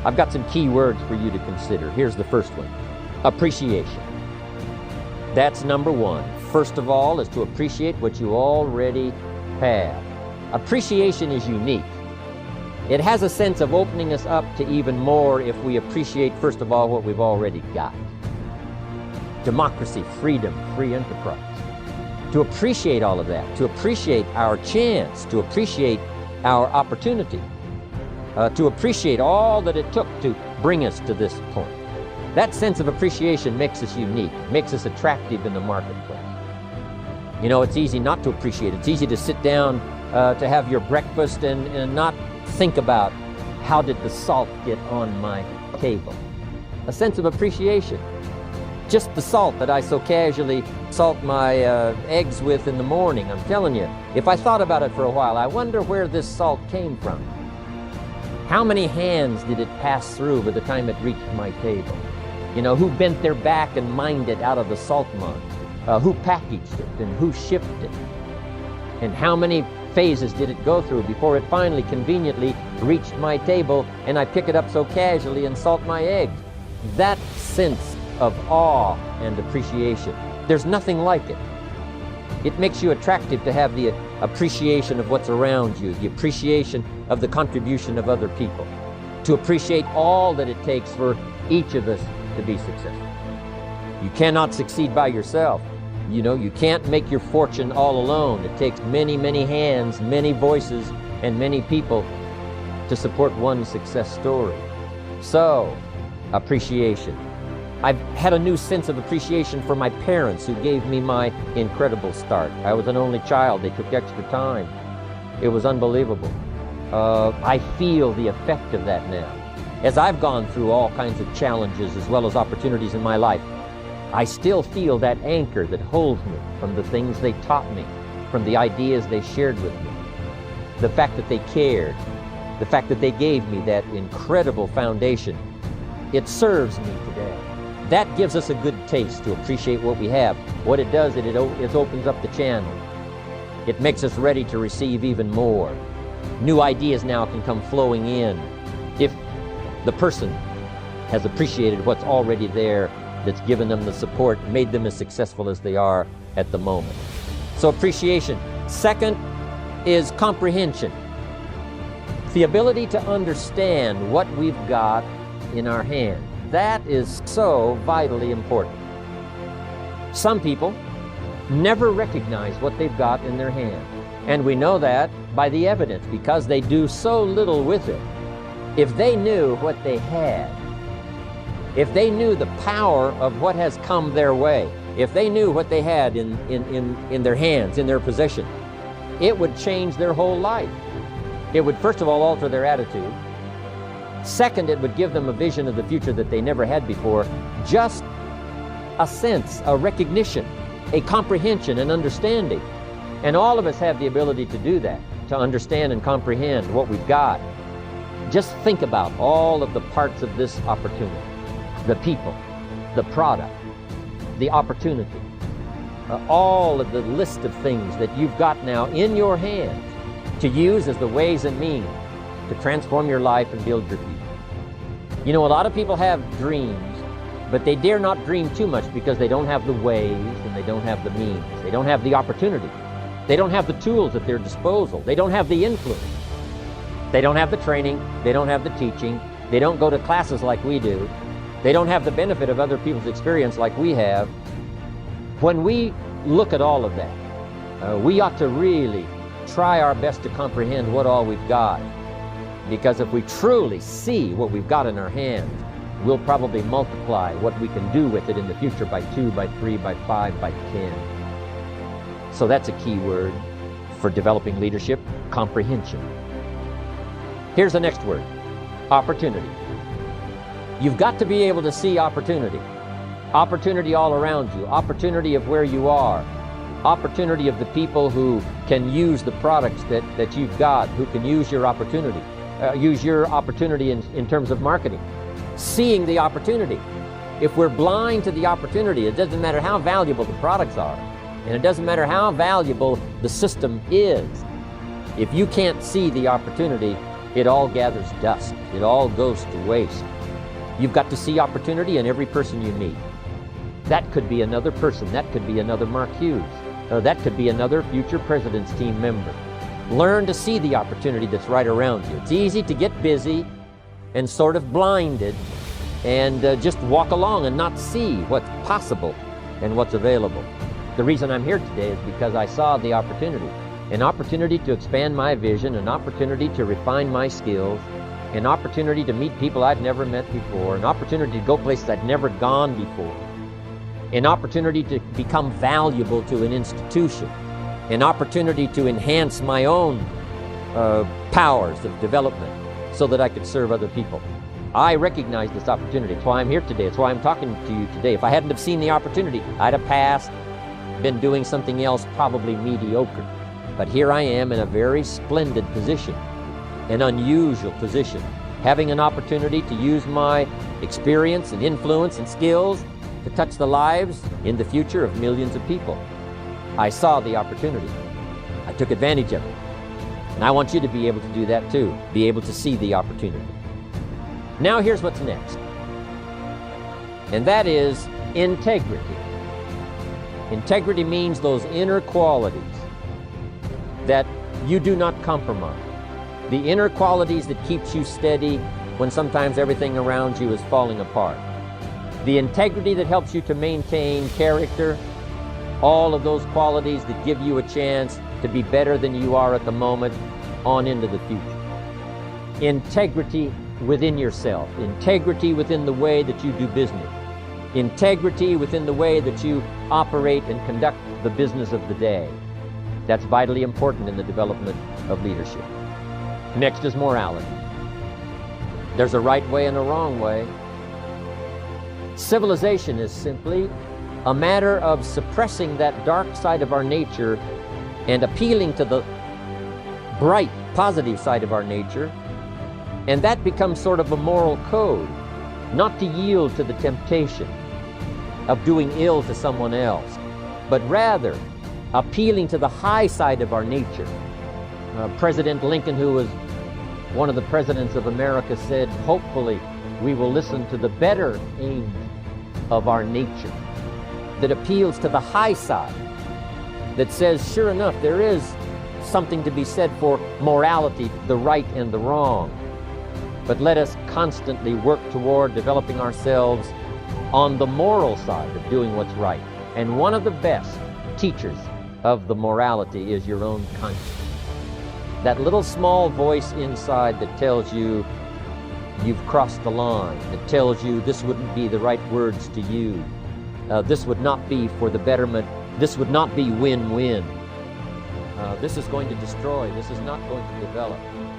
I've got some key words for you to consider. Here's the first one: appreciation. That's number one. First of all, is to appreciate what you already have. Appreciation is unique. It has a sense of opening us up to even more if we appreciate, first of all, what we've already got. Democracy, freedom, free enterprise. To appreciate all of that, to appreciate our chance, to appreciate our opportunity, to appreciate all that it took to bring us to this point. That sense of appreciation makes us unique, makes us attractive in the marketplace. You know, it's easy not to appreciate it. It's easy to sit down to have your breakfast and not think about how did the salt get on my table. A sense of appreciation. Just the salt that I so casually salt my eggs with in the morning. I'm telling you, if I thought about it for a while, I wonder where this salt came from. How many hands did it pass through by the time it reached my table? You know, who bent their back and mined it out of the salt mine? Who packaged it and who shipped it? And how many phases did it go through before it finally conveniently reached my table and I pick it up so casually and salt my eggs? That sense of awe and appreciation, there's nothing like it. It makes you attractive to have the appreciation of what's around you, the appreciation of the contribution of other people, to appreciate all that it takes for each of us to be successful. You cannot succeed by yourself. You know, you can't make your fortune all alone. It takes many, many hands, many voices, and many people to support one success story. So, appreciation. I've had a new sense of appreciation for my parents who gave me my incredible start. I was an only child. They took extra time. It was unbelievable. I feel the effect of that now. As I've gone through all kinds of challenges as well as opportunities in my life, I still feel that anchor that holds me from the things they taught me, from the ideas they shared with me, the fact that they cared, the fact that they gave me that incredible foundation. It serves me today. That gives us a good taste to appreciate what we have. What it does, it opens up the channel. It makes us ready to receive even more. New ideas now can come flowing in if the person has appreciated what's already there, that's given them the support, made them as successful as they are at the moment. So appreciation. Second is comprehension. The ability to understand what we've got in our hand. That is so vitally important. Some people never recognize what they've got in their hand. And we know that by the evidence, because they do so little with it. If they knew what they had, if they knew the power of what has come their way, if they knew what they had in their hands, in their possession, it would change their whole life. It would, first of all, alter their attitude. Second, it would give them a vision of the future that they never had before. Just a sense, a recognition, a comprehension, an understanding. And all of us have the ability to do that, to understand and comprehend what we've got. Just think about all of the parts of this opportunity. The people, the product, the opportunity, all of the list of things that you've got now in your hands to use as the ways and means to transform your life and build your future. You know, a lot of people have dreams, but they dare not dream too much because they don't have the ways and they don't have the means. They don't have the opportunity. They don't have the tools at their disposal. They don't have the influence. They don't have the training. They don't have the teaching. They don't go to classes like we do. They don't have the benefit of other people's experience like we have. When we look at all of that, we ought to really try our best to comprehend what all we've got. Because if we truly see what we've got in our hands, we'll probably multiply what we can do with it in the future by 2, by 3, by 5, by 10. So that's a key word for developing leadership: comprehension. Here's the next word: opportunity. You've got to be able to see opportunity. Opportunity all around you. Opportunity of where you are. Opportunity of the people who can use the products that you've got, who can use your opportunity. Use your opportunity in terms of marketing. Seeing the opportunity. If we're blind to the opportunity, it doesn't matter how valuable the products are, and it doesn't matter how valuable the system is. If you can't see the opportunity, it all gathers dust. It all goes to waste. You've got to see opportunity in every person you meet. That could be another person. That could be another Mark Hughes. That could be another future president's team member. Learn to see the opportunity that's right around you. It's easy to get busy and sort of blinded and just walk along and not see what's possible and what's available. The reason I'm here today is because I saw the opportunity. An opportunity to expand my vision, an opportunity to refine my skills, an opportunity to meet people I'd never met before, an opportunity to go places I'd never gone before, an opportunity to become valuable to an institution, an opportunity to enhance my own powers of development so that I could serve other people. I recognize this opportunity. It's why I'm here today. It's why I'm talking to you today. If I hadn't have seen the opportunity, I'd have passed, been doing something else probably mediocre. But here I am in a very splendid position, an unusual position, having an opportunity to use my experience and influence and skills to touch the lives in the future of millions of people. I saw the opportunity. I took advantage of it. And I want you to be able to do that too, be able to see the opportunity. Now here's what's next. And that is integrity. Integrity means those inner qualities that you do not compromise. The inner qualities that keeps you steady when sometimes everything around you is falling apart. The integrity that helps you to maintain character, all of those qualities that give you a chance to be better than you are at the moment on into the future. Integrity within yourself, integrity within the way that you do business, integrity within the way that you operate and conduct the business of the day. That's vitally important in the development of leadership. Next is morality. There's a right way and a wrong way. Civilization is simply a matter of suppressing that dark side of our nature and appealing to the bright, positive side of our nature, and that becomes sort of a moral code, not to yield to the temptation of doing ill to someone else, but rather appealing to the high side of our nature. President Lincoln, who was one of the presidents of America, said, hopefully we will listen to the better aim of our nature that appeals to the high side, that says, sure enough, there is something to be said for morality, the right and the wrong. But let us constantly work toward developing ourselves on the moral side of doing what's right. And one of the best teachers of the morality is your own conscience. That little small voice inside that tells you you've crossed the line, that tells you this wouldn't be the right words to use, this would not be for the betterment, this would not be win-win, this is going to destroy, this is not going to develop.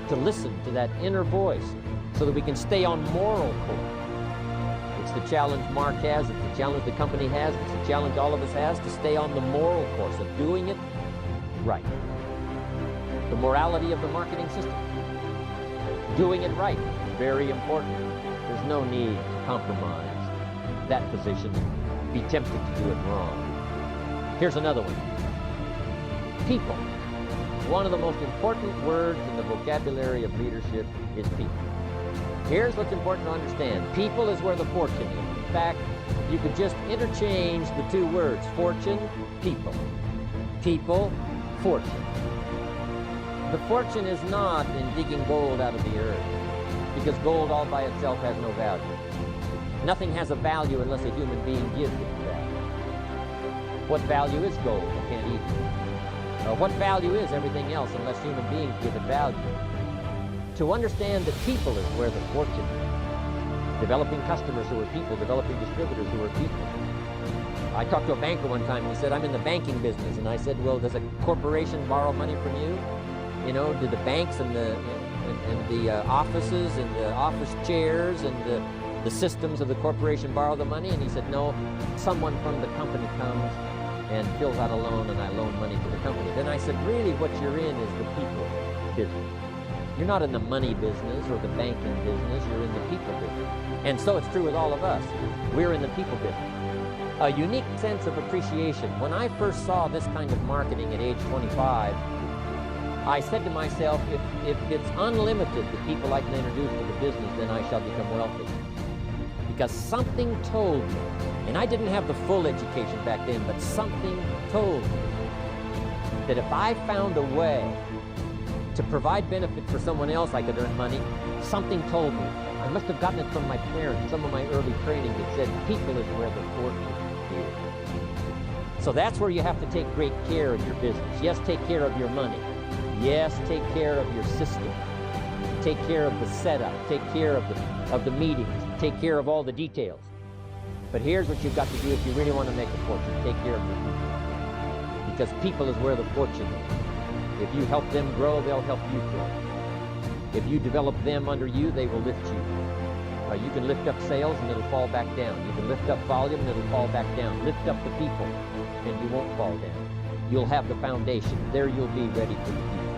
To listen to that inner voice so that we can stay on moral course. It's the challenge Mark has, it's the challenge the company has, it's the challenge all of us has, to stay on the moral course of doing it right. The morality of the marketing system. Doing it right, very important. There's no need to compromise that position, be tempted to do it wrong. Here's another one. People. One of the most important words in the vocabulary of leadership is people. Here's what's important to understand. People is where the fortune is. In fact, you could just interchange the two words, fortune, people. People, fortune. The fortune is not in digging gold out of the earth, because gold all by itself has no value. Nothing has a value unless a human being gives it value. What value is gold? You can't eat it. What value is everything else unless human beings give it value? To understand that people is where the fortune is. Developing customers who are people, developing distributors who are people. I talked to a banker one time and he said, I'm in the banking business. And I said, well, does a corporation borrow money from you? You know, do the banks and the offices and the office chairs and the systems of the corporation borrow the money? And he said, no, someone from the company comes and fills out a loan and I loan money to the company. Then I said, really what you're in is the people business. You're not in the money business or the banking business, you're in the people business. And so it's true with all of us. We're in the people business. A unique sense of appreciation. When I first saw this kind of marketing at age 25, I said to myself, if it's unlimited, the people I can introduce to the business, then I shall become wealthy. Because something told me, and I didn't have the full education back then, but something told me that if I found a way to provide benefit for someone else, I could earn money. Something told me. I must have gotten it from my parents, some of my early training that said, people is where the fortune is. So that's where you have to take great care of your business. Yes, take care of your money. Yes, take care of your system. Take care of the setup. Take care of the meetings. Take care of all the details. But here's what you've got to do if you really want to make a fortune. Take care of your people. Because people is where the fortune is. If you help them grow, they'll help you grow. If you develop them under you, they will lift you. You can lift up sales and it'll fall back down. You can lift up volume and it'll fall back down. Lift up the people and you won't fall down. You'll have the foundation. There you'll be ready for the people.